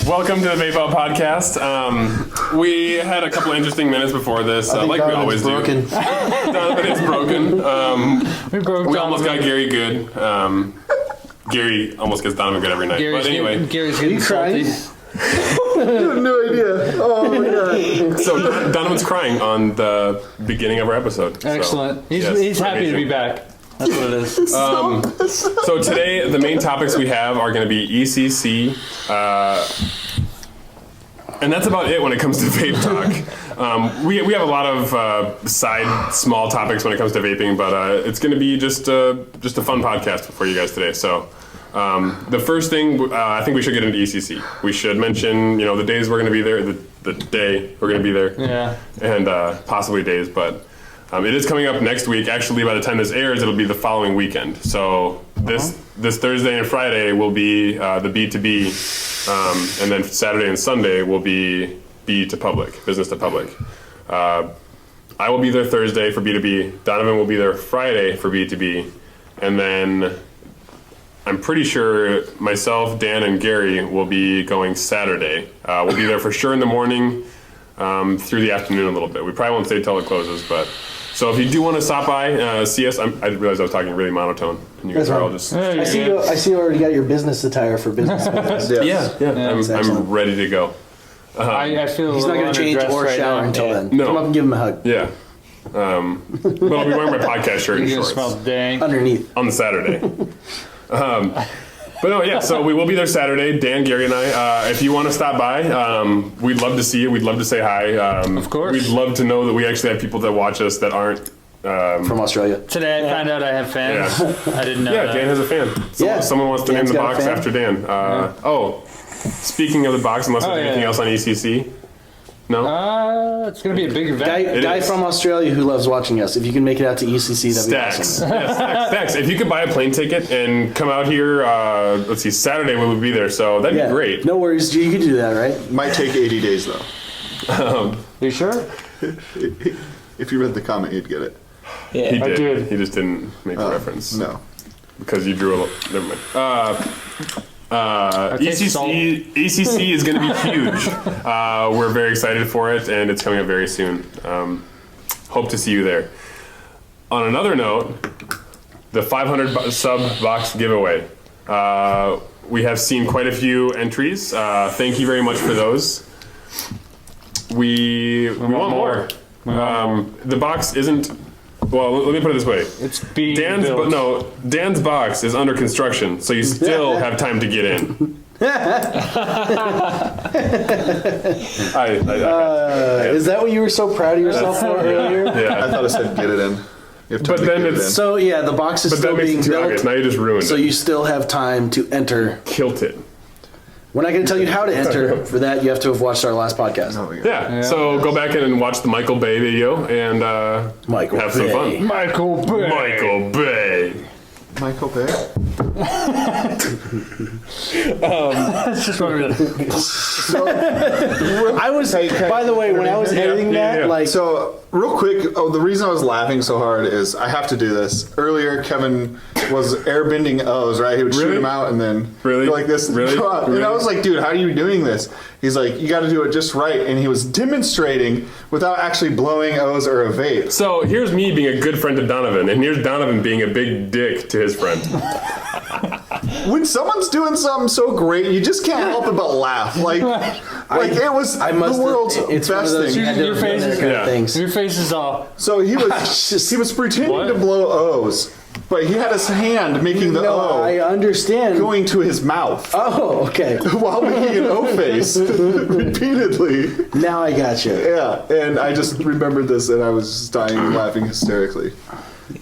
Welcome to the Vape-Out podcast. We had a couple interesting minutes before this, like we always do. Donovan is broken. We almost got Gary good. Gary almost gets Donovan good every night. But anyway. Gary's getting salty. You have no idea. Oh my god. So Donovan's crying on the beginning of our episode. Excellent. He's happy to be back. That's what it is. So today, the main topics we have are going to be ECC, and that's about it when it comes to vape talk. We have a lot of side small topics when it comes to vaping, but it's going to be just a fun podcast for you guys today. So the first thing, I think we should get into ECC. We should mention, the days we're going to be there, the day we're going to be there, and possibly days, but. It is coming up next week. Actually, by the time this airs, it'll be the following weekend. So this Thursday and Friday will be the B2B, and then Saturday and Sunday will be B to public, business to public. I will be there Thursday for B2B. Donovan will be there Friday for B2B. And then I'm pretty sure myself, Dan, and Gary will be going Saturday. We'll be there for sure in the morning, through the afternoon a little bit. We probably won't stay till it closes, but... So if you do want to stop by, see us. I realized I was talking really monotone. And you guys are all just... I see you already got your business attire for business. I'm ready to go. I feel he's not going to change or shower until then. No. Come up and give him a hug. Yeah. But I'll be wearing my podcast shirt and shorts. Smell dank. Underneath. On the Saturday. But no, yeah, so we will be there Saturday, Dan, Gary, and I. If you want to stop by, we'd love to see you. We'd love to say hi. Of course. We'd love to know that we actually have people that watch us that aren't... from Australia. Today I found out I have fans. Yeah. I didn't know Yeah, that. Dan has a fan. Someone wants to Dan's name the got a box fan? after Dan. Oh, speaking of the box, unless there's anything else on ECC. No? It's going to be a big event. Guy from Australia who loves watching us. If you can make it out to ECC, that'd be Stacks. awesome. Yeah, Stacks. If you could buy a plane ticket and come out here, let's see, Saturday we would be there, so that'd be great. No worries. You could do that, right? Might take 80 days, though. You sure? If you read the comment, you'd get it. Yeah, He did. I did. He just didn't make the reference. No. Because you drew a little... Never mind. ECC is going to be huge. We're very excited for it, and it's coming up very soon. Hope to see you there. On another note, the 500 sub box giveaway. We have seen quite a few entries. Thank you very much for those. We want more. The box isn't... Well, let me put it this way. It's being built. Dan's box is under construction, so you still have time to get in. Is that what you were so proud of yourself for earlier? Yeah. I thought I said get it in. You have to But then get it it's... in. So, yeah, the box is But still that makes being it too built. obvious. Now you just ruined So it. you still have time to enter. Kilt it. We're not going to tell you how to enter. For that, you have to have watched our last podcast. Oh, Yeah. So go back in and watch the Michael Bay video and Michael have some Bay. fun. Michael Bay. Michael Bay. Michael Bay? That's just what we're doing. I was, by the way, when I was editing that, like... So, real quick, the reason I was laughing so hard is I have to do this. Earlier, Kevin was airbending O's, right? He would shoot Really? him out and then Really? go like this. Really? And I was like, dude, how are you doing this? He's like, you got to do it just right. And he was demonstrating without actually blowing O's or a vape. So here's me being a good friend to Donovan, and here's Donovan being a big dick to his friend. When someone's doing something so great, you just can't help but laugh. Like it was the world's it's one of best those thing. you had to Your have been face there is- kind Yeah. of things. Your face is all... So he was pretending What? to blow O's, But he had his hand making the O. I understand. Going to his mouth. Oh, okay. While making an O face repeatedly. Now I got you. Yeah, and I just remembered this and I was just dying laughing hysterically.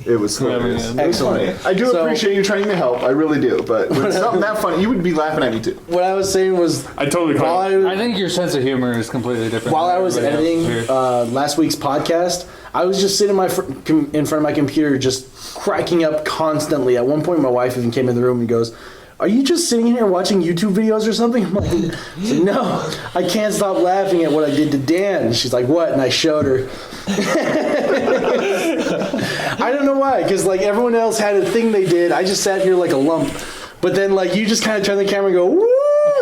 It was hilarious. It was funny. I do appreciate you trying to help. I really do. But when it's something that funny, you would be laughing at me too. What I was saying was, I totally caught I think your sense of humor is completely different. while I was editing last week's podcast, I was just sitting in front of my computer, just cracking up constantly. At one point, my wife even came in the room and goes, "Are you just sitting here watching YouTube videos or something?" I'm like, "No, I can't stop laughing at what I did to Dan." And she's like, "What?" And I showed her. I don't know why, because like everyone else had a thing they did. I just sat here like a lump. But then like you just kind of turn the camera and go, "Woo!"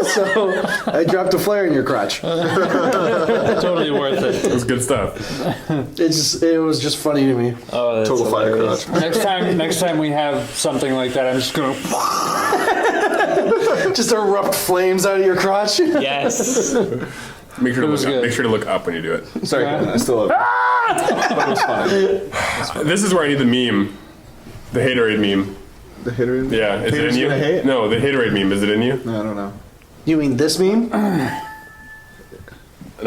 So I dropped a flare in your crotch. Totally worth it. It was good stuff. It was just funny to me. Oh, that's Total fire hilarious. crotch. Next time we have something like that, I'm just gonna. Just erupt flames out of your crotch. Yes. Make sure to was look up. good. Make sure to look up when you do it. Sorry, I still love it. But it was funny. This is where I need the meme, the haterade meme. The hater. Yeah, is it in you? Hate? No, the haterade meme. Is it in you? No, I don't know. You mean this meme? No,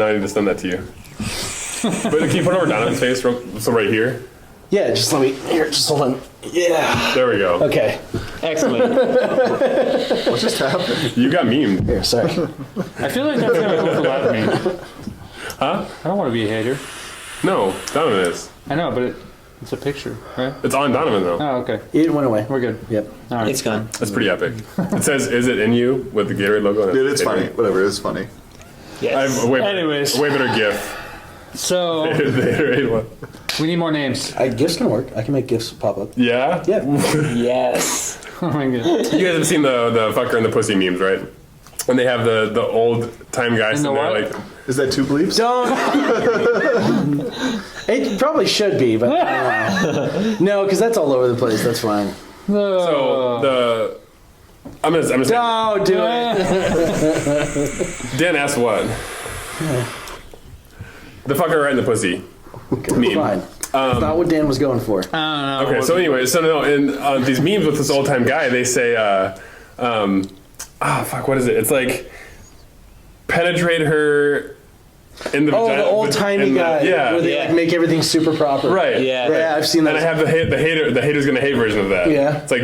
I need to send that to you. But can you put it over Donovan's face? So right here. Yeah, just let me. Here, just hold on. Yeah. There we go. Okay. Excellent. What just happened? You got memed. Here, sorry. I feel like that's gonna overlap me. Huh? I don't want to be a hater. No, Donovan is. I know, but it's a picture, right? It's on Donovan though. Oh, okay. It went away. We're good. Yep. All right. It's gone. That's pretty epic. It says, "Is it in you?" with the Gatorade logo. Dude, it's funny. Whatever, it's funny. I Yes. have a way better, Anyways. a way better GIF. So The Haterade one. we need more names. GIFs can work. I can make GIFs pop up. Yeah. Yeah. Yes. Oh my god. You guys have seen the fucker and the pussy memes, right? And they have the old time guy sitting there what? like, Is that two bleeps? Don't. It probably should be, but no, because that's all over the place. That's fine. so the. I'm gonna say, Don't do it. Dan asked what? The fucker right in the pussy. Meme. Fine. That's not what Dan was going for. I don't know. Okay, so anyway, so no, in these memes with this old time guy, they say, fuck, what is it? It's like penetrate her in the Oh, vagina. the old timey guy. Yeah, Where they like make everything super proper. right. Yeah. Yeah, I've seen that. And I have the hater's gonna hate version of that. Yeah. It's like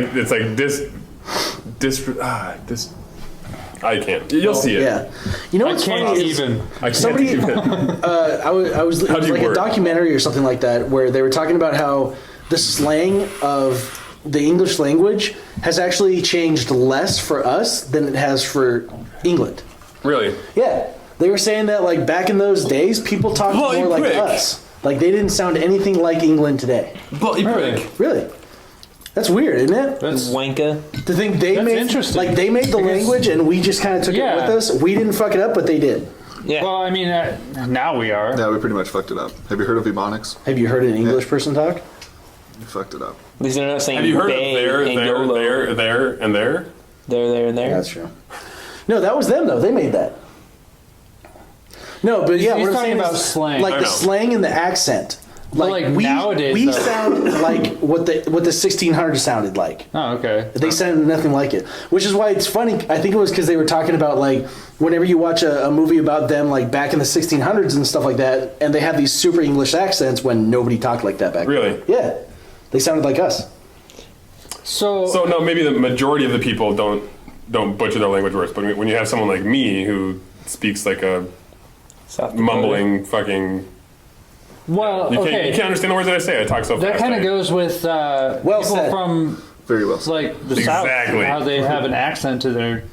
I can't. You'll see it. Yeah. You know I what's can't funny is even. I can't Somebody- even. I was it How'd was you like a work? documentary or something like that where they were talking about how the slang of the English language has actually changed less for us than it has for England. Really? Yeah. They were saying that like back in those days, people talked Bloody more like prick. us. Like they didn't sound anything like England today. Bloody prick. Really? That's weird, isn't it? That's Wanka. To think they That's made interesting. like they made the language and we just kind of took Yeah. it with us. We didn't fuck it up, but they did. Yeah. well, I mean, now we are. Yeah, we pretty much fucked it up. Have you heard of Ebonics? Have you heard an English person talk? We fucked it up. At least they're not saying Have you heard of they there, and there, YOLO. there, and there? There, and there. That's true. No, that was them though. They made that. No, but yeah, He's what I'm talking saying about is, slang. like I the know. slang and the accent. like nowadays, we though. sound like what the 1600s sounded like. Oh, okay. They sounded nothing like it, which is why it's funny. I think it was because they were talking about like whenever you watch a movie about them like back in the 1600s and stuff like that, and they have these super English accents when nobody talked like that back Really? then. Yeah, they sounded like us. So So no, maybe the majority of the people don't butcher their language worse. But when you have someone like me who speaks like a South Dakota. mumbling fucking, well, you okay. can't understand the words that I say. I talk so That fast. kind of goes with people said. from Very well. said. like the Exactly. South, how they have an accent to their,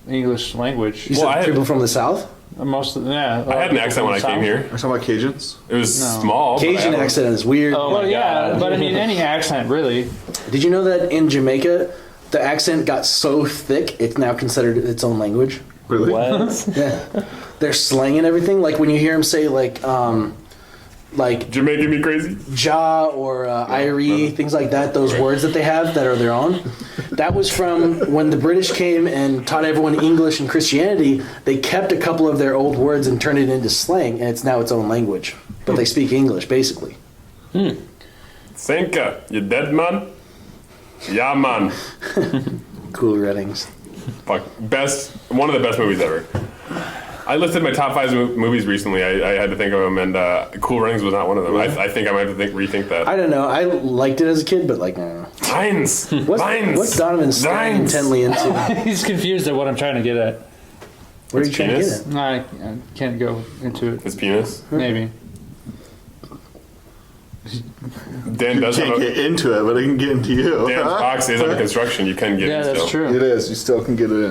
English language. You Well, I said had- people from the South. Most of yeah. I had an accent when I came here. Are you talking about Cajuns? It was small. but I Cajun had one. accent is weird. Oh Well, my yeah, God. but I mean any accent really. Did you know that in Jamaica, the accent got so thick it's now considered its own language? Really? What? Yeah, their slang and everything. Like when you hear them say like Jamaican me crazy. ja or irie, things like that. Those words that they have that are their own. That was from when the British came and taught everyone English and Christianity. They kept a couple of their old words and turned it into slang, and it's now its own language. But they speak English basically. It's Senka, you dead, man? Yeah, man. Cool Runnings. Fuck, one of the best movies ever. I listed my top 5 movies recently. I had to think of them, and Cool Runnings was not one of them. I think I might have to rethink that. I don't know. I liked it as a kid, but like, no. Vines! What's Donovan staring intently into? He's confused at what I'm trying to get at. What are you trying to penis? get at? No, I can't go into it. His penis? Maybe. Dan does Can't have get into it, but I can get into you. Dan's box is under construction. You can get Yeah, in that's still. true. It is. You still can get in.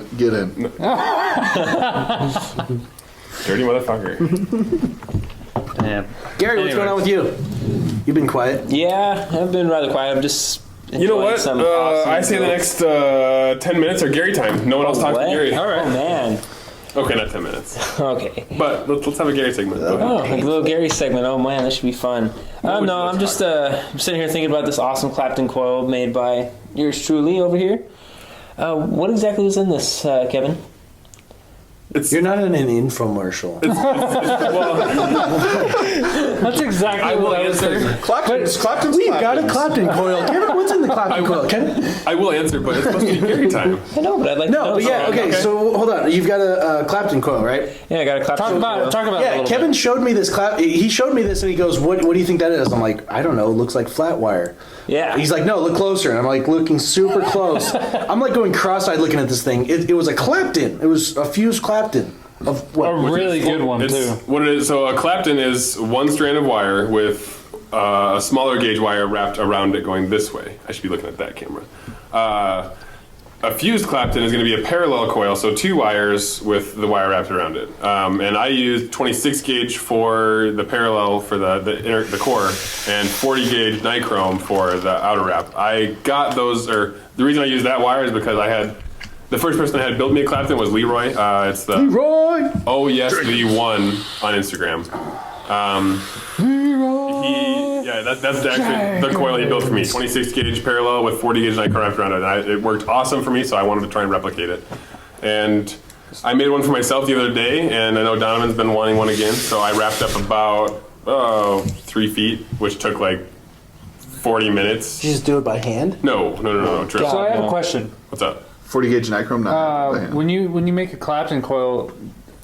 Dirty motherfucker. Damn. Gary, what's going on with you? You've been quiet. Yeah, I've been rather quiet. I'm just. You know what? enjoying some awesome I say the jokes. next 10 minutes are Gary time. No one else talks to What? Gary. All right. Oh man. Okay, not 10 minutes. Okay. But let's have a Gary segment. Go ahead. Oh, like a little Gary segment. Oh man, that should be fun. would No, you I'm just sitting here thinking about this awesome Clapton coil made by yours truly over here. What exactly was in this, Kevin? You're not in an infomercial. That's exactly I will what I was answer. thinking. Clapton's We've got a Clapton coil. Kevin, what's in the Clapton coil? Kevin? I will answer, but it's supposed to be Gary time. I know, but I'd like to No, know. but yeah, something. okay, so hold on. You've got a Clapton coil, right? Yeah, I got a Clapton Talk about coil. it a Yeah, little Kevin bit. showed me this he showed me this and he goes, what do you think that is? I'm like, I don't know, it looks like flat wire. Yeah. He's like, no, look closer. And I'm like looking super close. I'm like going cross-eyed looking at this thing. It was a Clapton. It was a fused Clapton. Of what? A really good one, It's too. what it is. So a Clapton is one strand of wire with a smaller gauge wire wrapped around it going this way. I should be looking at that camera. A fused Clapton is going to be a parallel coil, so 2 wires with the wire wrapped around it. And I used 26 gauge for the parallel for the core, and 40 gauge nichrome for the outer wrap. I got those, or the reason I used that wire is because the first person that had built me a Clapton was Leroy. It's the Leroy! Oh Yes the One on Instagram. That's actually the coil he built for me. 26 gauge parallel with 40 gauge nichrome wrapped around it. And it worked awesome for me, so I wanted to try and replicate it. And I made one for myself the other day, and I know Donovan's been wanting one again, so I wrapped up about 3 feet, which took like 40 minutes. Did you just do it by hand? No. Drip. So I have a question. What's up? 40 gauge nichrome. Not When you make a Clapton coil,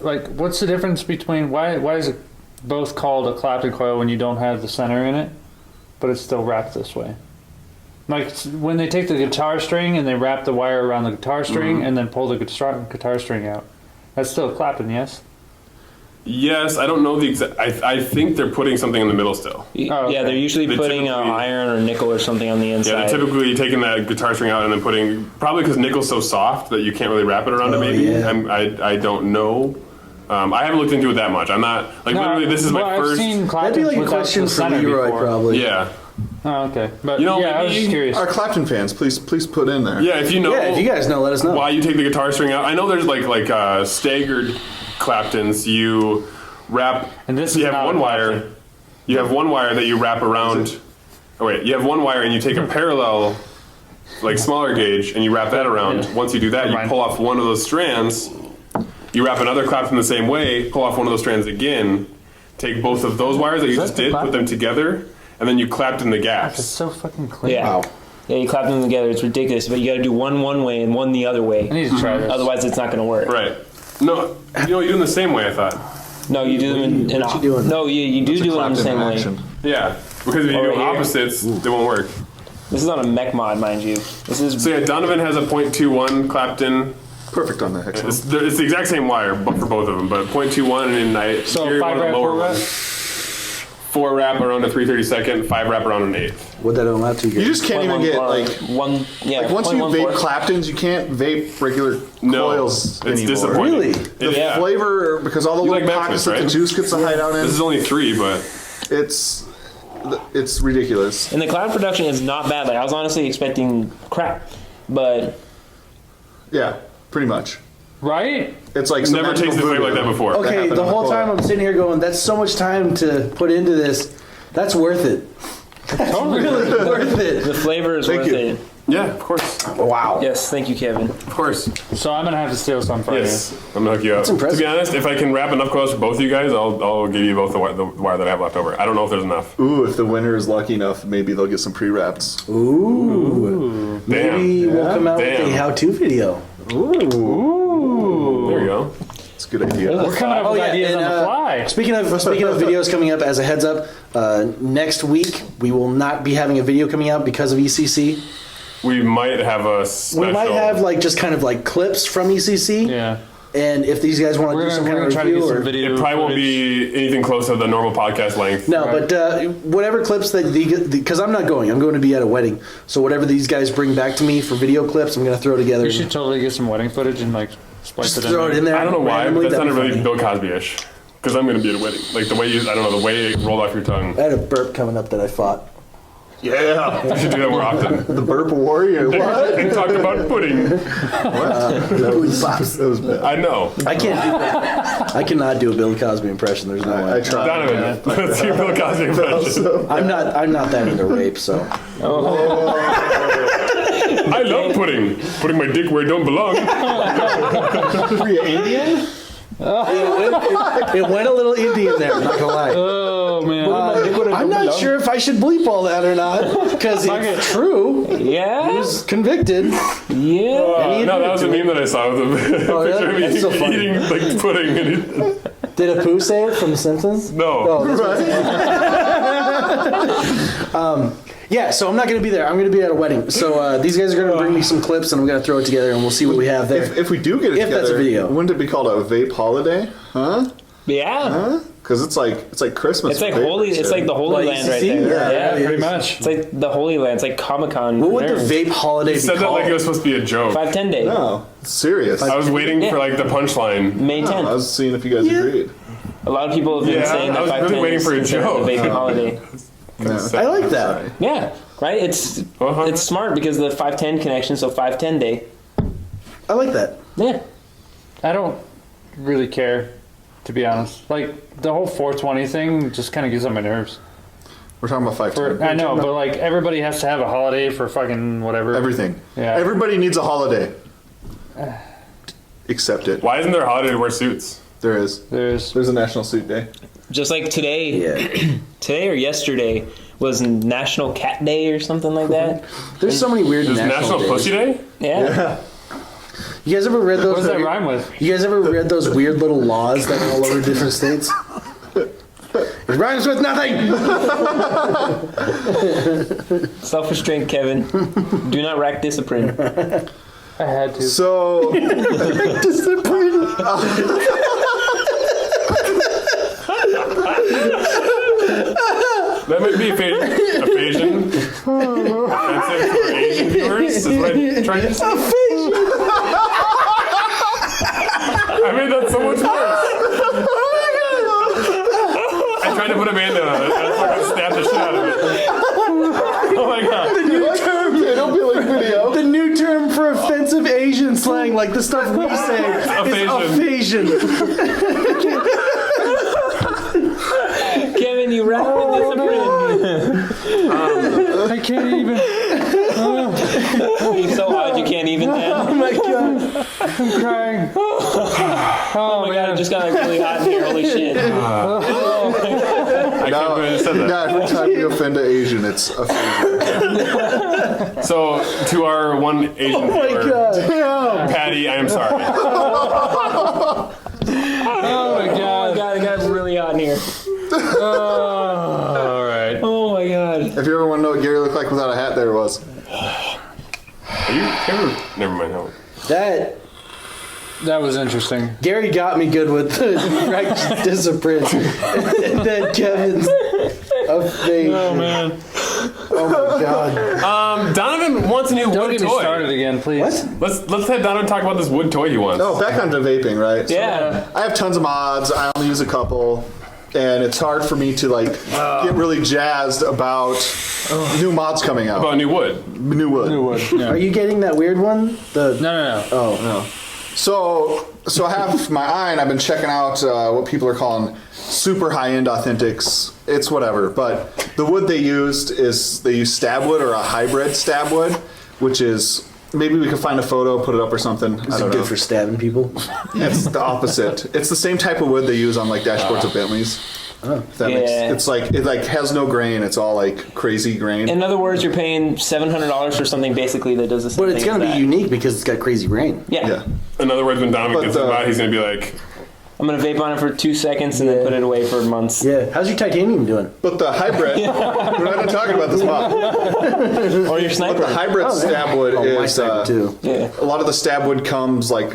like, what's the difference between why is it both called a Clapton coil when you don't have the center in it, but it's still wrapped this way? Like when they take the guitar string and they wrap the wire around the guitar string and then pull the guitar string out, that's still a Clapton, yes? Yes, I don't know the exact. I think they're putting something in the middle still. Oh, okay. Yeah, they're usually They putting typically- iron or nickel or something on the Yeah, inside. they're typically taking that guitar string out and then putting, probably because nickel's so soft that you can't really wrap it around it. Maybe yeah. I don't know. I haven't looked into it that much. I'm not like literally. This is my I've first. seen That'd Claptons be like a without question the for center Leroy, before. probably. Yeah, Oh, okay. But You know, yeah, I was maybe- just curious. Our Clapton fans, please put in there. yeah. If you know, Yeah, if you guys know, let us know. why you take the guitar string out. I know there's like staggered Claptons. You wrap. And this you is have not one a wire. Clapton. You have one wire that you wrap around. Oh wait, you have one wire and you take a parallel, like smaller gauge, and you wrap that around. Yeah. Once you do that, you Never mind. pull off one of those strands. You wrap another Clapton the same way, pull off one of those strands again, take both of those wires that you just the did, put Clapton? them together, and then you Clapton the It's gaps. so fucking clean. Yeah. Yeah, you clap them together. It's ridiculous, but you got to do one way and one the other way. I need to try this. Otherwise, it's not going to work. Right. No, you do them the same way, I thought. No, you do them in What you doing? No, you do do them in the Clapton same way. action. Yeah, because if you do Over here. opposites, they won't work. This is on a mech mod, mind you. This is So yeah, Donovan has a .21 Clapton. Perfect on the hex. It's the exact same wire for both of them, but .21 and I So carry 5 one of wrap, the lower 4 wrap? ones. 4 wrap around a 3/32, 5 wrap around an 1/8. What'd that amount to? You just can't even get like once you vape 1.14. Claptons, you can't vape regular No, coils it's anymore. disappointing. Really? The Yeah. flavor, because all the You little like pockets Memphis, that the right? juice gets to hide out in, This is only 3, but it's ridiculous. And the cloud production is not bad. Like I was honestly expecting crap, but Yeah, pretty much. Right? It's like some never magical tasted flavor like voodoo. that before. Okay, happened the on the whole coil. time I'm sitting here going, that's so much time to put into this. That's worth it. Totally. Really worth it. The flavor is Thank worth you. it. Yeah, of course. Wow. Yes, thank you, Kevin. Of course. So I'm gonna have to steal some from Yes. I'm going to hook you up. That's impressive. To be honest, if I can wrap enough coils for both of you guys, I'll give you both the wire that I have left over. I don't know if there's enough. Ooh, if the winner is lucky enough, maybe they'll get some pre-wraps. Ooh. Maybe Damn. we'll come out with Damn. a how-to video. There you go. It's a good idea. you. We're coming up with ideas and, on the fly. Speaking of videos coming up, as a heads up, next week we will not be having a video coming out because of ECC. We might have a special. We might have like just kind of like clips from ECC. Yeah. And if these guys want to We're do some gonna kind of try to get review some or video. It probably won't footage. be anything close to the normal podcast length. no, Right. but whatever clips that because I'm not going. I'm going to be at a wedding. So whatever these guys bring back to me for video clips, I'm going to throw together. We and should totally get some wedding footage and like splice just it in. throw it in there. I don't know why, but randomly. that That'd sounded be really funny. Bill Cosby-ish. Because I'm going to be at a wedding. Like the way I don't know, the way it rolled off your tongue. I had a burp coming up that I fought. Yeah. We should do that more often. The burp warrior. What? And talk about pudding. That was bad. I know. I can't do that. I cannot do a Bill Cosby impression. There's no I way. tried. Donovan, let's hear Bill Cosby impression. I'm not that into rape. So I love pudding. Putting my dick where it don't belong. Are you Indian? it went a little Indian there. I'm not gonna lie. Oh man. I'm not sure if I should bleep all that or not because it's true. Yeah? He was convicted. Yeah. No, that was a meme that I saw with a picture Oh, really? of That's so me funny. eating like pudding. And Did Apu say it from The Simpsons? no. Oh, that's yeah, so I'm not going to be there. I'm going to be at a wedding. So these guys are going to bring me some clips, and I'm going to throw it together, and we'll see what we have there. If we do get it If together, that's a video. wouldn't it be called a vape holiday? Huh? Yeah. Huh? Because it's like Christmas. It's like for holy. vapors It's here. like the Holy Like Land right ECC? there. Yeah, Yeah, Pretty much. It's like the Holy Land. It's like Comic-Con. What would the vape holiday You be said that called? like it was supposed to be a joke. 5-10 day. No, it's serious. I was waiting for like the punchline. May 10th. I was seeing if you guys agreed. A lot of people have been Yeah, saying I that was 5-10 really waiting for a is considered joke. the vaping holiday. No. I like that. Yeah, right? It's Uh-huh. smart because the 5-10 connection, so 5-10 day. I like that. Yeah. I don't really care, to be honest. Like the whole 420 thing just kind of gets on my nerves. We're talking about 510. I know, but like everybody has to have a holiday for fucking whatever. Everything. Yeah. Everybody needs a holiday. Accept it. Why isn't there a holiday to wear suits? There is. There's There's a National Suit Day. Just like today, Yeah. today or yesterday was National Cat Day or something like that. There's so many weird There's National days. Pussy Day? Yeah. You guys ever read what those? does that rhyme with? You guys ever read those weird little laws that are all over different states? It rhymes with nothing. Self-restraint, Kevin. Do not rack discipline. I had to. So, That might be Asian. Offensive to our Asian viewers is what I'm trying to say. I made that so much worse. I tried to put a band on it. I fucking stabbed the shit out of it. Oh my god. don't be like video. The new term for offensive Asian slang, like the stuff we say, is Offasian. Kevin, you rack the discipline. I can't even. You're so hot you can't even. Oh my god. I'm crying. Oh my god, it just got like really hot in here. Holy shit. I can't believe I just said that. Yeah, every time you offend an Asian, it's offensive. So, to our one Asian Oh my viewer, god. Patty, I am sorry. Oh my Oh god. my god, it got really hot in here. All right. Oh my god. If you ever want to know what Gary looked like without a hat, there it was. Are you never mind. How? That was interesting. Gary got me good with the righteous discipline. And then Kevin's Offasian. Oh man. Oh my god. Donovan wants a new Don't wood get me toy. started again, please. What? Let's have Donovan talk about this wood toy he wants. Oh, back onto vaping, right? So Yeah. I have tons of mods. I only use a couple. And it's hard for me to like get really jazzed about new mods coming out. About new wood. New wood. New wood. Yeah. Are you getting that weird one? The No. Oh. So So I have my eye, and I've been checking out what people are calling super high-end authentics. It's whatever, but the wood they used is they use stab wood or a hybrid stab wood, which is maybe we could find a photo, put it up or something. Is it good for stabbing people? It's the opposite. It's the same type of wood they use on like dashboards of Bentleys. It's like it like has no grain. It's all like crazy grain. In other words, you're paying $700 for something basically that does the same But thing. it's going to as be that. unique because it's got crazy grain. Yeah. In other words, when Donovan But, gets it by, he's going to be like, I'm gonna vape on it for 2 seconds and then put it away for months. Yeah. How's your titanium doing? But the hybrid, we're not even talking about this mod. Or your But sniper. the hybrid stab wood My is sniper too. Yeah. a lot of the stab wood comes like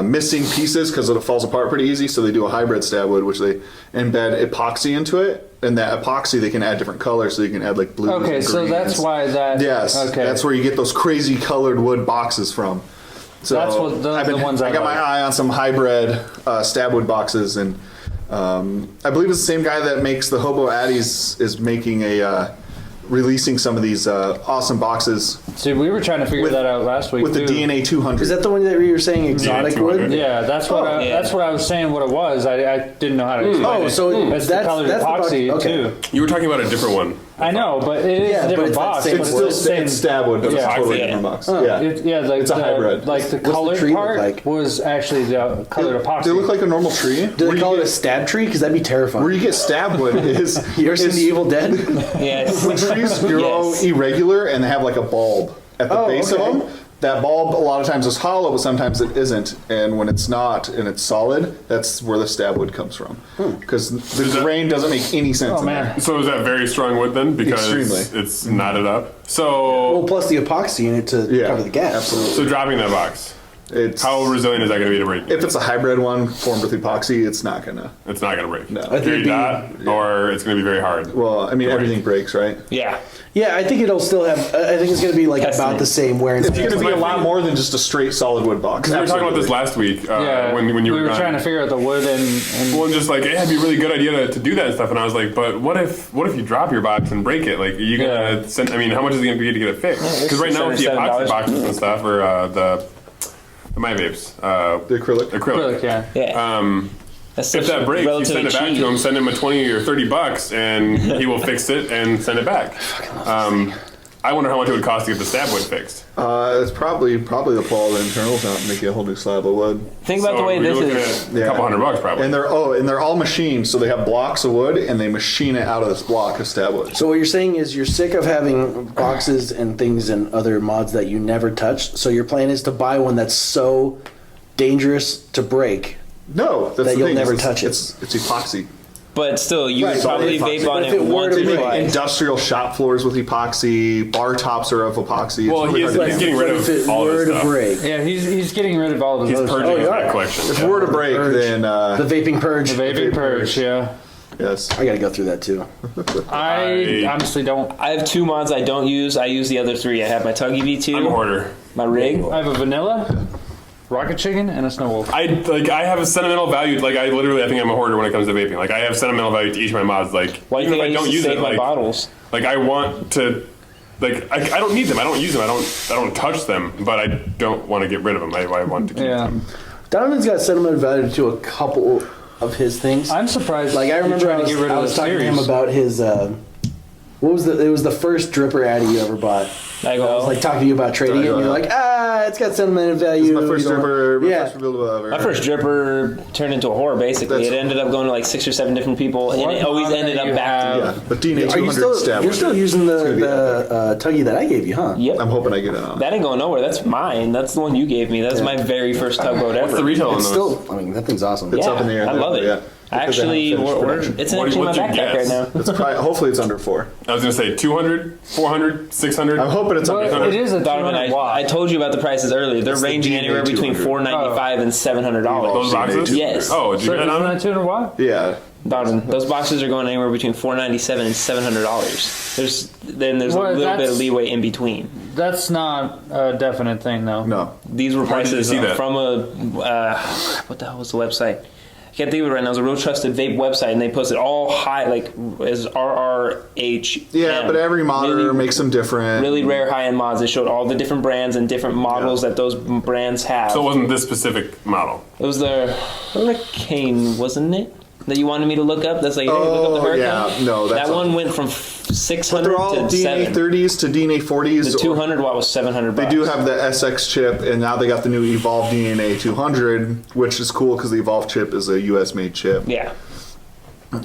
missing pieces because it falls apart pretty easy. So they do a hybrid stab wood, which they embed epoxy into it, and that epoxy they can add different colors, so you can add like blues. Okay, and so greens. that's why that. Yes, Okay. that's where you get those crazy colored wood boxes from. So That's what those are the ones I got my like. eye on some hybrid stab wood boxes, and I believe it's the same guy that makes the Hobo Addies is making a releasing some of these awesome boxes See, we were trying to figure with- that out last week with the too. DNA 200. Is that the one that you were saying exotic 200. wood? Yeah, that's what yeah. that's what I was saying. What it was, I didn't know how to explain Oh, it. so it's the colored that's the epoxy box- okay. too. you were talking about a different one. I know, but it is Yeah, a but different it's that box. same but it's wood. still the same. stab wood, but Yeah. it's a totally Yeah. different box. Huh. Yeah. Like It's a hybrid. Like the What's the colored tree look part like? was actually the colored epoxy. They look like a normal tree. Do Where they you call it get- a stab tree? Because that'd be terrifying. Where you get stab wood is You ever seen is The Evil Dead? Yes. when trees grow Yes. irregular and they have like a bulb at the base okay. of them. That bulb a lot of times is hollow, but sometimes it isn't. And when it's not and it's solid, that's where the stab wood comes from. Because the grain doesn't make any sense. Oh in man. there. So is that very strong wood then? Because Extremely. it's knotted up. So, Well, plus the epoxy in it to Yeah, cover the gap. absolutely. so dropping that box, It's how resilient is that going to be to break? if it's a hybrid one formed with epoxy, it's not gonna. It's not going to break. No. I think Very it'd be- dot, or it's going to be very hard. Well, I mean everything breaks, right? Yeah. Yeah, I think it'll still have. I think it's going to be like Testing. about the same wear and It's tear. going to be a my lot thing- more than just a straight solid wood box. We were talking about this Absolutely. last week Yeah, when you we were were trying to figure out the wood and Well, and just like, hey, it'd be a really good idea to do that and stuff. And I was like, but what if you drop your box and break it? Like, are you gonna Yeah. send? I mean, how much is it gonna be to get it fixed? Because right now with the epoxy $607. boxes and stuff, or the my vapes, The acrylic. acrylic. acrylic, yeah. That's If that breaks, you send it back to him. Send him a $20 or $30, and he will fix it and send it back. I wonder how much it would cost to get the stab wood fixed. It's probably the pull all the internals out and make you a whole new slab of wood. Think about the way you're this looking is. at a couple $100 probably. And they're all machined, so they have blocks of wood and they machine it out of this block of stab wood. So what you're saying is you're sick of having boxes and things and other mods that you never touch. So your plan is to buy one that's so dangerous to break. No, that's That the you'll thing. never It's- touch it. It's epoxy. But still, you Right, would but probably if- vape on but if it it were once to or be twice. Industrial shop floors with epoxy, bar tops are of epoxy. It's Well, really he's hard to he's do. getting rid But if of it all were this to stuff. break, Yeah, he's getting rid of all of He's those. purging Oh, his you back are. collection. If yeah. it were to break, Purge. then the vaping purge. The vaping purge, yeah. yes. I got to go through that too. I honestly don't. I have 2 mods I don't use. I use the other 3. I have my Tuggy V2, I'm a hoarder. my rig. I have a vanilla, rocket chicken, and a snow wolf. I have a sentimental value. Like I think I'm a hoarder when it comes to vaping. Like I have sentimental value to each of my mods. Like Why do you even think if I don't used to use save it, my like bottles? like I want to. Like I don't need them. I don't use them. I don't touch them. But I don't want to get rid of them. I want to keep Yeah, them. Donovan's got sentimental value to a couple of his things. I'm surprised. Like I you're remember trying I to get rid I of was the talking to him series. about his what was it was the first dripper Addy you ever bought. I I was go. like talking to you about trading it, and you're like, it's got sentimental value. My first you don't- dripper, my Yeah. first reveal ever. My first dripper turned into a horror, basically. That's- it ended up going to like 6 or 7 different people, and What it always mod ended that up you back to me. Yeah, but DNA Are you 200 still? stab You're wood. still using It's gonna be the tuggy that I gave you, huh? Yep. I'm hoping I get it on. That ain't going nowhere. That's mine. That's the one you gave me. That's my very first tugboat ever. What's the retail on It's those? still. I mean, that thing's awesome. It's Yeah, up in the air. I love it. Yeah. Actually, Because they haven't finished it's What- actually in my what's your backpack right guess? now. It's probably, hopefully it's under 4. I was gonna say 200, 400, 600. I'm hoping it's under Well, 4. it is a Donovan, 200 watt. I told you about the prices earlier. They're It's the ranging DNA anywhere between 200. $495 and $700. Those boxes? Yes. Oh, did you So get it isn't on? that 200 watt? Yeah. Donovan, those boxes are going anywhere between $497 and $700. There's Well, a little bit that's- of leeway in between. That's not a definite thing, though. No. These were Where did you prices see that? from a what the hell was the website? I can't think of it right now. It was a real trusted vape website, and they posted all high, like as RRH. Yeah, but every monitor really, makes them different. really rare high-end mods. They showed all the different brands and different models that those brands have. So it wasn't this specific model. It was the Hurricane, wasn't it? That you wanted me to look up? That's like, hey, look up the Hurricane. Yeah, no, that's that one all. went from 600 They're all to DNA 7. 30s to DNA 40s. The 200 watt was $700. They do have the SX chip, and now they got the new Evolve DNA 200, which is cool because the Evolve chip is a US made chip. Yeah.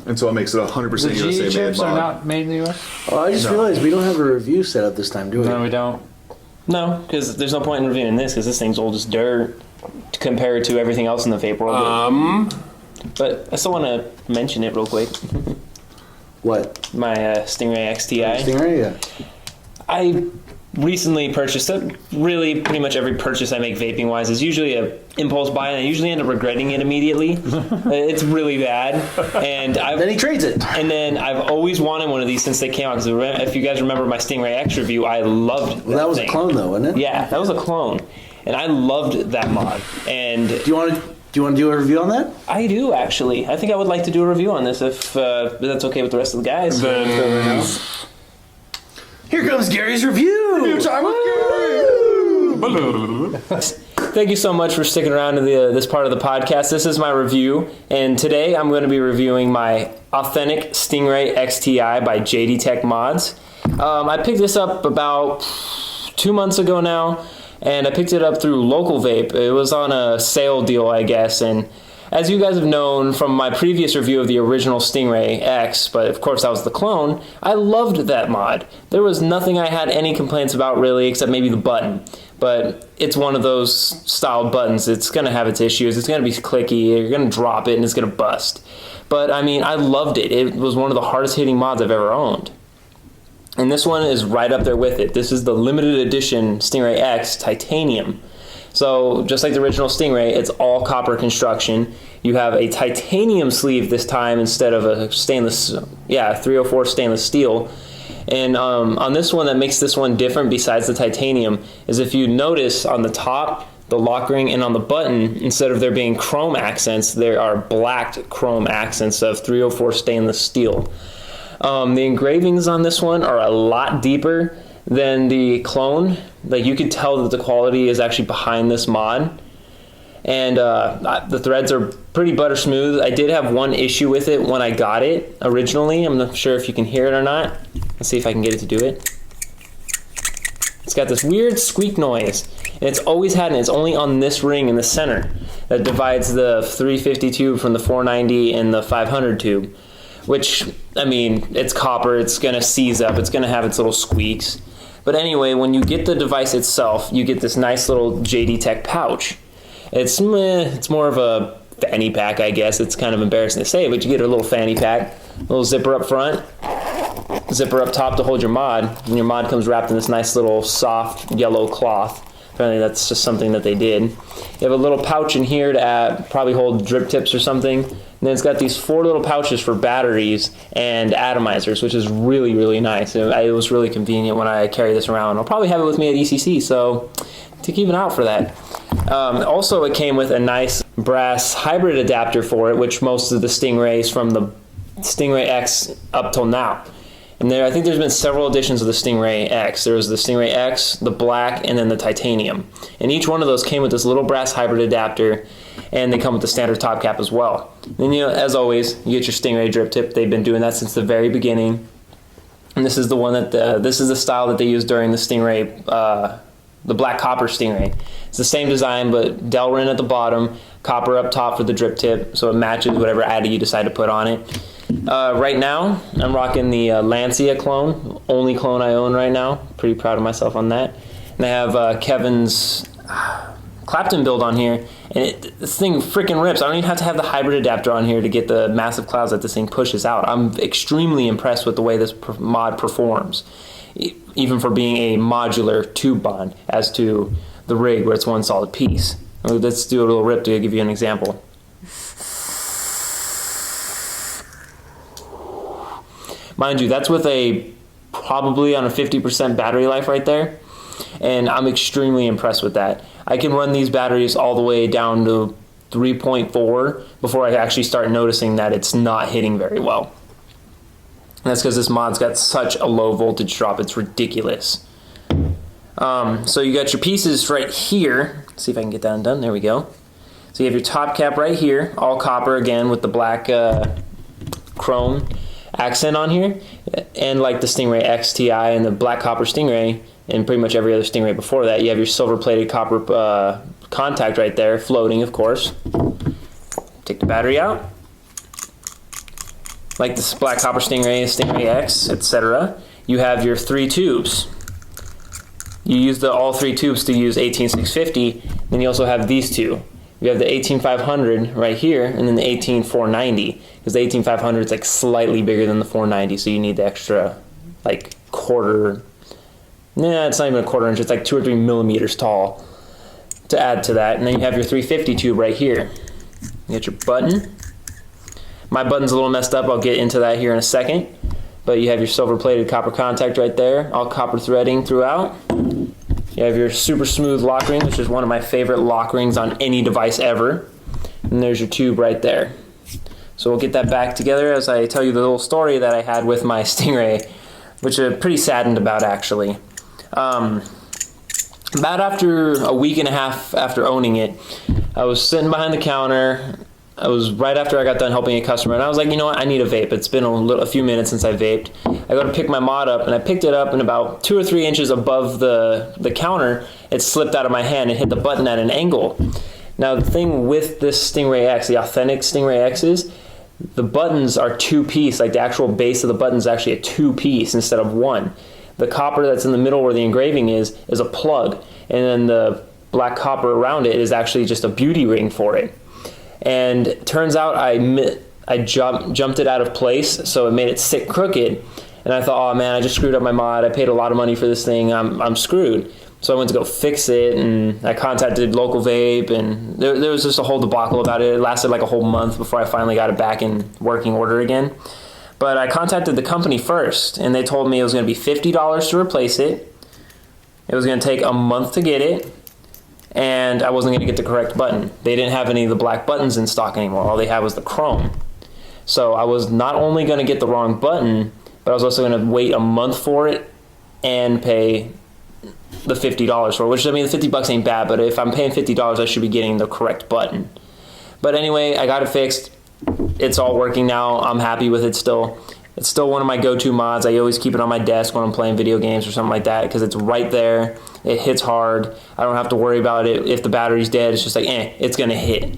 And so it makes it 100% The G USA made chips are mod. not made in the U.S. Oh, I just realized we don't have a review set up this time, do we? No, we don't. No, because there's no point in reviewing this because this thing's old as dirt compared to everything else in the vape world. But I still want to mention it real quick. What? My Stingray X Ti. Stingray, yeah. I recently purchased it. Really, pretty much every purchase I make vaping wise is usually a impulse buy, and I usually end up regretting it immediately. It's really bad, and Then he trades it. And then I've always wanted one of these since they came out. Because if you guys remember my Stingray X review, I loved. Well, that was thing. a clone, though, wasn't it? Yeah, that was a clone, and I loved that mod. And Do you want to do a review on that? I do actually. I think I would like to do a review on this if that's okay with the rest of the guys. Then Here comes Gary's review. Time with Gary. Thank you so much for sticking around to this part of the podcast. This is my review, and today I'm going to be reviewing my authentic Stingray X Ti by JD Tech Mods. I picked this up about 2 months ago now, and I picked it up through Local Vape. It was on a sale deal, I guess, and as you guys have known from my previous review of the original Stingray X, but of course that was the clone, I loved that mod. There was nothing I had any complaints about really, except maybe the button. But it's one of those styled buttons. It's going to have its issues. It's going to be clicky. You're going to drop it and it's going to bust. But I mean, I loved it. It was one of the hardest hitting mods I've ever owned. And this one is right up there with it. This is the limited edition Stingray X Titanium. So just like the original Stingray, it's all copper construction. You have a titanium sleeve this time instead of a stainless, 304 stainless steel. And on this one, that makes this one different besides the titanium is if you notice on the top, the lock ring, and on the button, instead of there being chrome accents, there are blacked chrome accents of 304 stainless steel. The engravings on this one are a lot deeper than the clone. Like you could tell that the quality is actually behind this mod. And the threads are pretty butter smooth. I did have one issue with it when I got it originally. I'm not sure if you can hear it or not. Let's see if I can get it to do it. It's got this weird squeak noise. And it's always had, and it's only on this ring in the center that divides the 350 tube from the 490 and the 500 tube. Which, I mean, it's copper, it's gonna seize up, it's gonna have its little squeaks. But anyway, when you get the device itself, you get this nice little JD Tech pouch. It's more of a fanny pack, I guess. It's kind of embarrassing to say, but you get a little fanny pack, a little zipper up front, zipper up top to hold your mod, and your mod comes wrapped in this nice little soft yellow cloth. Apparently that's just something that they did. You have a little pouch in here to probably hold drip tips or something. And then it's got these 4 little pouches for batteries and atomizers, which is really, really nice. It was really convenient when I carry this around. I'll probably have it with me at ECC, so to keep an eye out for that. Also, it came with a nice brass hybrid adapter for it, which most of the Stingrays from the Stingray X up till now. And I think there's been several editions of the Stingray X. There was the Stingray X, the black, and then the titanium. And each one of those came with this little brass hybrid adapter, and they come with the standard top cap as well. Then, as always, you get your Stingray drip tip. They've been doing that since the very beginning. And this is the one that this is the style that they used during the Stingray, the black copper Stingray. It's the same design, but Delrin at the bottom, copper up top for the drip tip, so it matches whatever addy you decide to put on it. Right now, I'm rocking the Lancia clone, only clone I own right now. Pretty proud of myself on that. And I have Kevin's Clapton build on here, and this thing freaking rips. I don't even have to have the hybrid adapter on here to get the massive clouds that this thing pushes out. I'm extremely impressed with the way this mod performs, even for being a modular tube bond as to the rig where it's one solid piece. Let's do a little rip to give you an example. Mind you, that's with probably on a 50% battery life right there, and I'm extremely impressed with that. I can run these batteries all the way down to 3.4 before I actually start noticing that it's not hitting very well. And that's because this mod's got such a low voltage drop, it's ridiculous. So you got your pieces right here. Let's see if I can get that undone. There we go. So you have your top cap right here, all copper again with the black chrome accent on here. And like the Stingray X Ti and the black copper Stingray, and pretty much every other Stingray before that, you have your silver-plated copper contact right there, floating, of course. Take the battery out. Like this black copper Stingray, Stingray X, etc. You have your 3 tubes. You use all 3 tubes to use 18650. Then you also have these two. You have the 18500 right here, and then the 18490. Because the 18500 is like slightly bigger than the 490, so you need the extra like quarter. Nah, it's not even a quarter inch. It's like 2 or 3 millimeters tall to add to that. And then you have your 350 tube right here. You got your button. My button's a little messed up. I'll get into that here in a second. But you have your silver-plated copper contact right there, all copper threading throughout. You have your super smooth lock ring, which is one of my favorite lock rings on any device ever. And there's your tube right there. So we'll get that back together as I tell you the little story that I had with my Stingray, which I'm pretty saddened about actually. About after a week and a half after owning it, I was sitting behind the counter. I was right after I got done helping a customer, and I was like, you know what, I need a vape. It's been a few minutes since I vaped. I go to pick my mod up, and I picked it up, and about 2 or 3 inches above the counter, it slipped out of my hand and hit the button at an angle. Now, the thing with this Stingray X, the authentic Stingray X, is the buttons are 2-piece. Like the actual base of the button is actually a 2-piece instead of 1. The copper that's in the middle where the engraving is a plug, and then the black copper around it is actually just a beauty ring for it. And it turns out I jumped it out of place, so it made it sit crooked. And I thought, oh man, I just screwed up my mod. I paid a lot of money for this thing. I'm screwed. So I went to go fix it, and I contacted local vape, and there was just a whole debacle about it. It lasted like a whole month before I finally got it back in working order again. But I contacted the company first, and they told me it was going to be $50 to replace it. It was going to take a month to get it, and I wasn't going to get the correct button. They didn't have any of the black buttons in stock anymore. All they had was the chrome. So I was not only going to get the wrong button, but I was also going to wait a month for it and pay the $50 for it, which, I mean, the $50 ain't bad, but if I'm paying $50, I should be getting the correct button. But anyway, I got it fixed. It's all working now. I'm happy with it still. It's still one of my go-to mods. I always keep it on my desk when I'm playing video games or something like that because it's right there. It hits hard. I don't have to worry about it. If the battery's dead, it's just like, it's going to hit.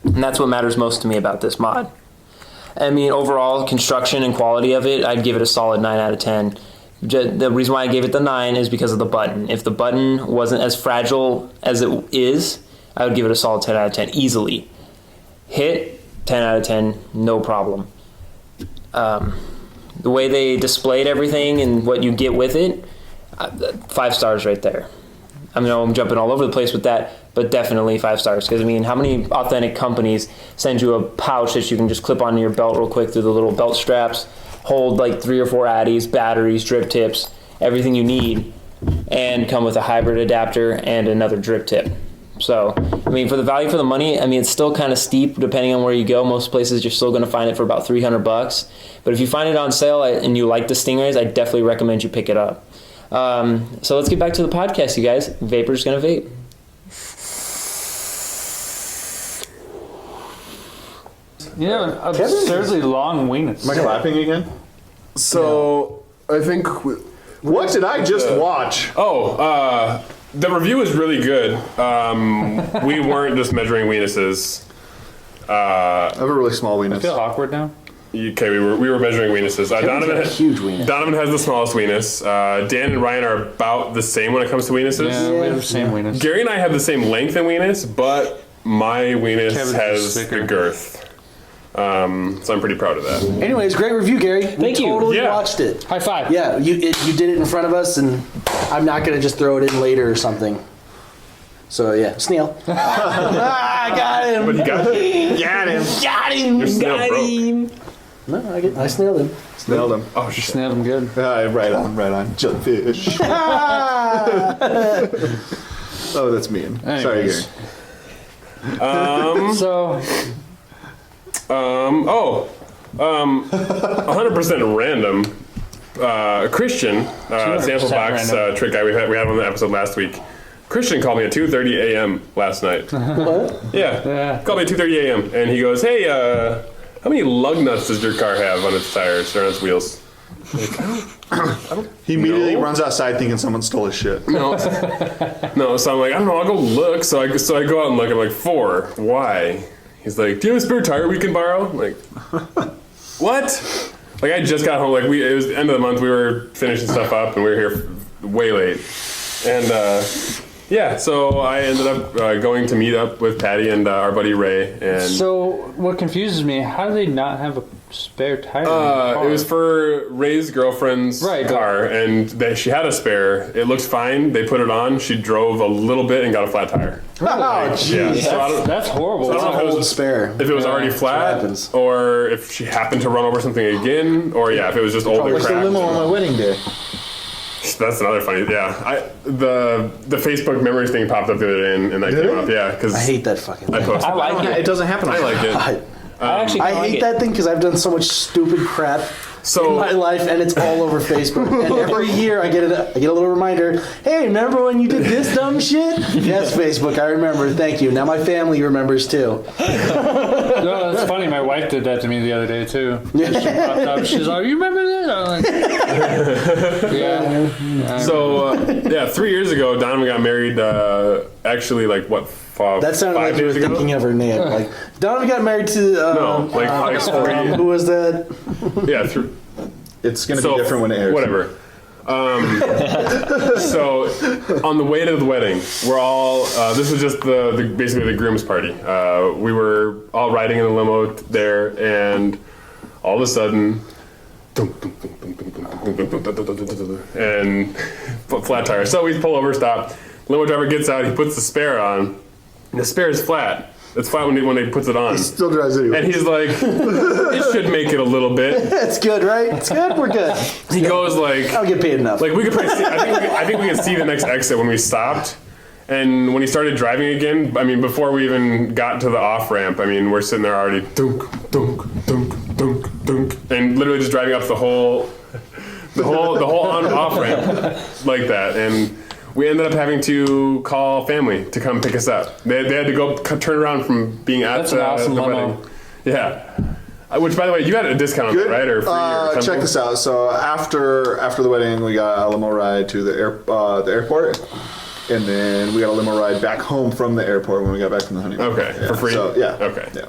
And that's what matters most to me about this mod. I mean, overall, construction and quality of it, I'd give it a solid 9 out of 10. The reason why I gave it the 9 is because of the button. If the button wasn't as fragile as it is, I would give it a solid 10 out of 10 easily. Hit, 10 out of 10, no problem. The way they displayed everything and what you get with it, 5 stars right there. I know I'm jumping all over the place with that, but definitely 5 stars. Because, I mean, how many authentic companies send you a pouch that you can just clip onto your belt real quick through the little belt straps, hold like 3 or 4 addies, batteries, drip tips, everything you need, and come with a hybrid adapter and another drip tip. So, I mean, for the value for the money, I mean, it's still kind of steep depending on where you go. Most places you're still going to find it for about $300. But if you find it on sale and you like the Stingrays, I definitely recommend you pick it up. So let's get back to the podcast, you guys. Vapor's going to vape. Yeah, absurdly long weenus. Am I clapping again? So I think. What did I just watch? The review is really good. We weren't just measuring weenuses. I have a really small I feel weenus. awkward now. Okay, we were measuring weenuses. Kevin's got a huge weenus. Donovan has the smallest weenus. Dan and Ryan are about the same when it comes to weenuses. Yeah, we have the same weenus. Gary and I have the same length in weenus, but my weenus Kevin's has thicker. the girth. So I'm pretty proud of that. Anyways, great review, Gary. Thank you. Totally Yeah. watched it. High five. Yeah, you did it in front of us, and I'm not gonna just throw it in later or something. So yeah, Snail. I got him. But you got it. Got him. Got him. Your snail broke. No, I snailed him. Nailed him. Oh shit. Snailed him good. Right on. Jellyfish. Oh, that's mean. Anyways. Sorry, Gary. So 100% random. Christian, sample box trick guy we had on the episode last week. Christian called me at 2:30 a.m. last night. What? Yeah. Called me at 2:30 a.m. and he goes, "Hey, how many lug nuts does your car have on its tires or on its wheels?" Like, I don't He immediately know. runs outside thinking someone stole his shit. No, so I'm like, I don't know, I'll go look. So I go out and look. I'm like, 4. Why? He's like, do you have a spare tire we can borrow? I'm like, what? Like I just got home. Like it was the end of the month. We were finishing stuff up, and we were here way late. And yeah, so I ended up going to meet up with Patty and our buddy Ray. And So what confuses me, how do they not have a spare tire in the car? it was for Ray's girlfriend's car, and she had a spare. It looked fine. They put it on. She drove a little bit and got a flat tire. Oh, jeez. Yeah, so I don't- That's horrible. So I don't know if it was- Old spare. If it was already flat, happens. or if she happened to run over something again, or if it was just older Like the crap. limo on my wedding day. That's another funny. Yeah, the Facebook memories thing popped up the other day, and that came up. Yeah, because I hate that fucking thing. I posted. I like it. It doesn't happen. I like it. I actually I like hate it. that thing because I've done so much stupid crap in my life, and it's all over Facebook. And every year I get a little reminder. Hey, remember when you did this dumb shit? Yes, Facebook, I remember. Thank you. Now my family remembers too. No, that's funny. My wife did that to me the other day too. She popped up. She's like, "You remember this?" I'm like, "Yeah." So 3 years ago, Donovan got married. Actually, like what? That sounded 5 like you were days ago? thinking of her name. Like Donovan got married to No, like 3. who was that? Yeah, It's going to be different when it airs. Whatever. So on the way to the wedding, we're all. This was just basically the groom's party. We were all riding in the limo there, and all of a sudden, and flat tire. So we pull over, stop. Limo driver gets out. He puts the spare on. The spare is flat. It's flat when he puts it on. Still drives anyway. And he's like, it should make it a little bit. It's good, right? It's good. We're good. He goes like, I don't get paid enough. we could probably see, I think we could see the next exit when we stopped. And when he started driving again, I mean, before we even got to the off ramp, I mean, we're sitting there already, dunk, dunk, dunk, dunk, dunk, and literally just driving up the whole on off ramp like that. And we ended up having to call family to come pick us up. They had to go turn around from being at That's an awesome the limo. wedding. Yeah. Which, by the way, you had a discount on it, right? Or free or something? Check this out. So after the wedding, we got a limo ride to the airport, and then we got a limo ride back home from the airport when we got back from the honeymoon. Okay, Yeah, for free? So yeah. Okay. Yeah.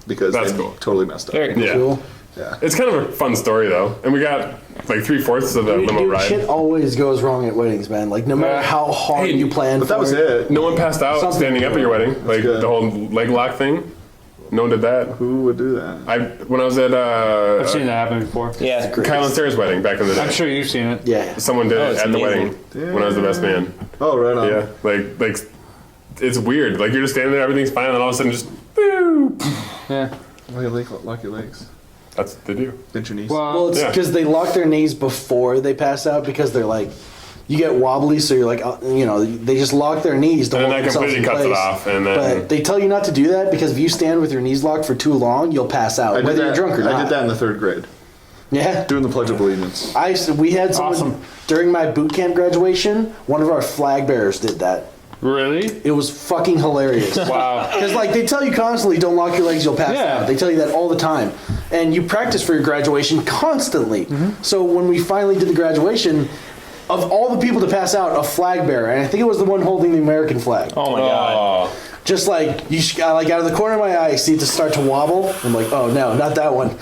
Because That's they cool. totally messed up. Very cool. Yeah. Cool. Yeah. It's kind of a fun story, though. And we got like 3/4 of the limo Dude, ride. shit always goes wrong at weddings, man. Like no matter how hard Hey, you plan But for that was it. No one passed out Something standing up at your wedding. Like good. the whole leg lock thing. No one did that. Who would do that? When I was at I've seen that happen before. Yeah. Kyle and Sarah's wedding back in the day. I'm sure you've seen it. Yeah. Someone did it it's at the amazing. wedding when I was the best man. Oh, right on. Yeah, like it's weird. Like you're just standing there, everything's fine, and all of a sudden just boop. Yeah. Lock your legs. That's what they do. Bend your knees. Well, it's Yeah. because they lock their knees before they pass out because they're like, you get wobbly, so you're like, they just lock their knees to And then hold that themselves completely in cuts it place. off, and then But they tell you not to do that because if you stand with your knees locked for too long, you'll pass out, I did whether that. you're drunk or not. I did that in the 3rd grade, Yeah. doing the Pledge of Allegiance. We had someone Awesome. during my boot camp graduation. One of our flag bearers did that. Really? It was fucking hilarious. Wow. Because like they tell you constantly, don't lock your legs, you'll pass Yeah. out. They tell you that all the time, and you practice for your graduation constantly. So when we finally did the graduation, of all the people to pass out, a flag bearer, and I think it was the one holding the American flag. Oh my god. Just like like out of the corner of my eye, I see it to start to wobble. I'm like, oh no, not that one.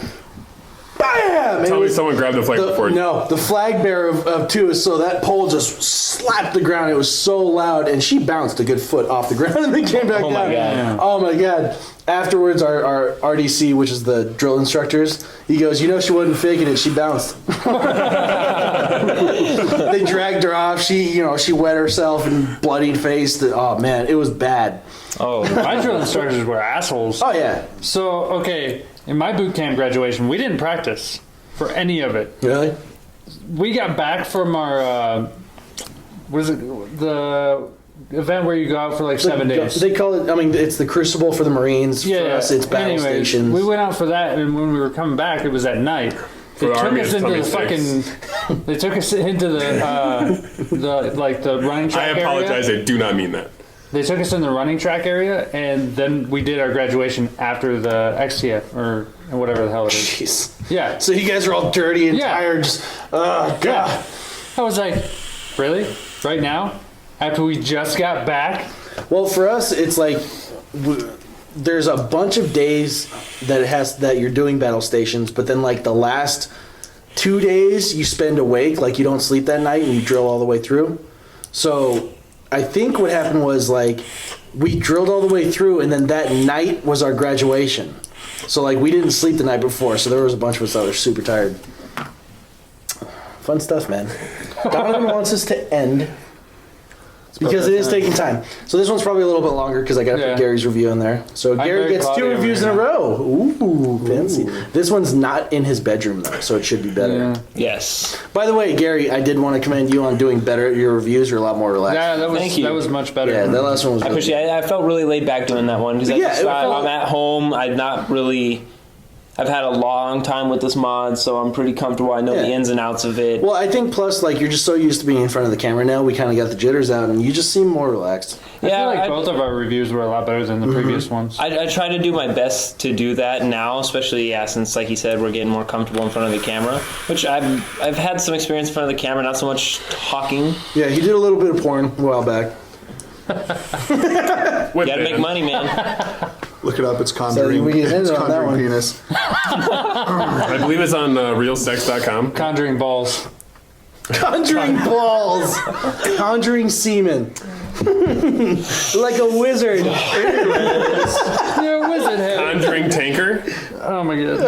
Bam! tell me someone grabbed the flag before. No, the flag bearer of 2 is so that pole just slapped the ground. It was so loud, and she bounced a good foot off the ground and then came back Oh my down. God. Oh my god! Afterwards, our RDC, which is the drill instructors, he goes, "You know, she wasn't faking it. She bounced." They dragged her off. She wet herself and bloodied faced. Oh man, it was bad. Oh. My drill instructors were assholes. Oh yeah, So, okay, in my boot camp graduation, we didn't practice for any of it. really? We got back from our, event where you go out for like 7 days. They call it. I mean, it's the Crucible for the Marines. Yeah, For us, it's battle anyways, stations. we went out for that, and when we were coming back, it was at night. They the took Army, us it's into the 26. fucking. They took us into the running I track apologize. area. I do not mean that. They took us in the running track area, and then we did our graduation after the XTF or whatever the hell it is. Jeez. Yeah. So you guys are all dirty and Yeah. tired. Just, oh god. Yeah. I was like, really? Right now? After we just got back? Well, for us, it's like there's a bunch of days that you're doing battle stations, but then like the last 2 days you spend awake, like you don't sleep that night and you drill all the way through. So I think what happened was like we drilled all the way through, and then that night was our graduation. So like we didn't sleep the night before, so there was a bunch of us that were super tired. Fun stuff, man. Donovan wants us to end because it is taking time. So this one's probably a little bit longer because I got to Yeah. put Gary's review in there. So Gary very gets 2 cloudy over reviews in here a now. row. Ooh, fancy. This one's not in his bedroom though, so it should be better. Yeah. Yes. By the way, Gary, I did want to commend you on doing better. Your reviews are a lot more relaxed. Yeah, Thank you. that was much better. Yeah, that last one was I good. appreciate it. I felt really laid back doing that one because Yeah, it felt- I'm at home. I've had a long time with this mod, so I'm pretty comfortable. I know the Yeah. ins and outs of it. Well, I think plus, like, you're just so used to being in front of the camera now, we kind of got the jitters out, and you just seem more relaxed. I feel like I- both of our reviews were a lot better than the previous ones. I try to do my best to do that now, especially since, like you said, we're getting more comfortable in front of the camera. Which I've had some experience in front of the camera, not so much talking. Yeah, he did a little bit of porn a while back. With Gotta make Dan. money, man. Look it up. It's conjuring. we can end It's it on that conjuring one. penis. I believe it's on realsex.com. Conjuring balls. Conjuring balls! Conjuring semen. Like a wizard. You're a wizard head. Conjuring tanker. Oh my god.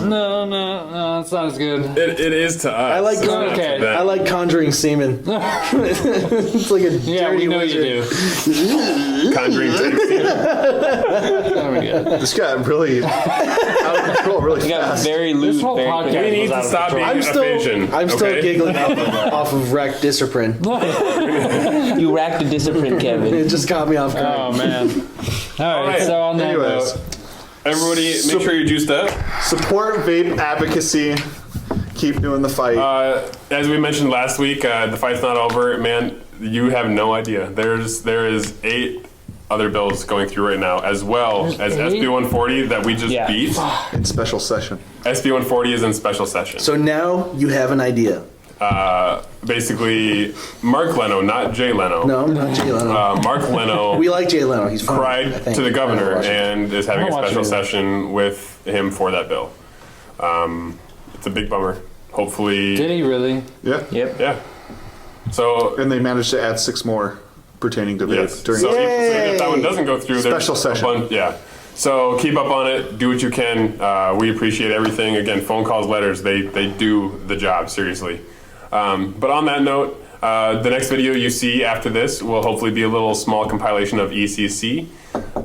No, it's not as good. It is to us. I like It's not to okay. them. I like conjuring semen. It's like a Yeah, dirty we know wizard. you do. Conjuring tanker. Oh my god. This got really out of control really You got fast. very lewd. This whole very podcast quickly. We need was out to of stop control. being I'm still okay? giggling off of wrecked Disciprine. You racked a discipline, Kevin. It just caught me off Oh guard. man. All right, right. so on that Anyways, note, Everybody, make sure you're juiced up. support vape advocacy. Keep doing the fight. As we mentioned last week, the fight's not over. Man, you have no idea. There is 8 other bills going through right now, as well as There's 8? SB 140 that we just Yeah. beat. in special session. SB 140 is in special session. So now you have an idea. Basically, Mark Leno, not Jay Leno. No, not Jay Leno. Mark Leno We like Jay Leno. He's fun. I cried think. to the I governor don't watch it. and is having I a don't watch special it either. session with him for that bill. It's a big bummer. Hopefully, did he really? Yeah. Yep. yeah. So And they managed to add 6 more pertaining to vape yes. during So if that one doesn't go through, there's Special a session. bunch- yeah. So keep up on it. Do what you can. We appreciate everything. Again, phone calls, letters. They do the job seriously. But on that note, the next video you see after this will hopefully be a little small compilation of ECC.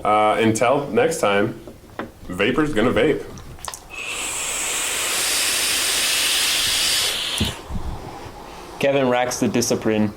Until next time, Vapor's gonna vape. Kevin racks the discipline.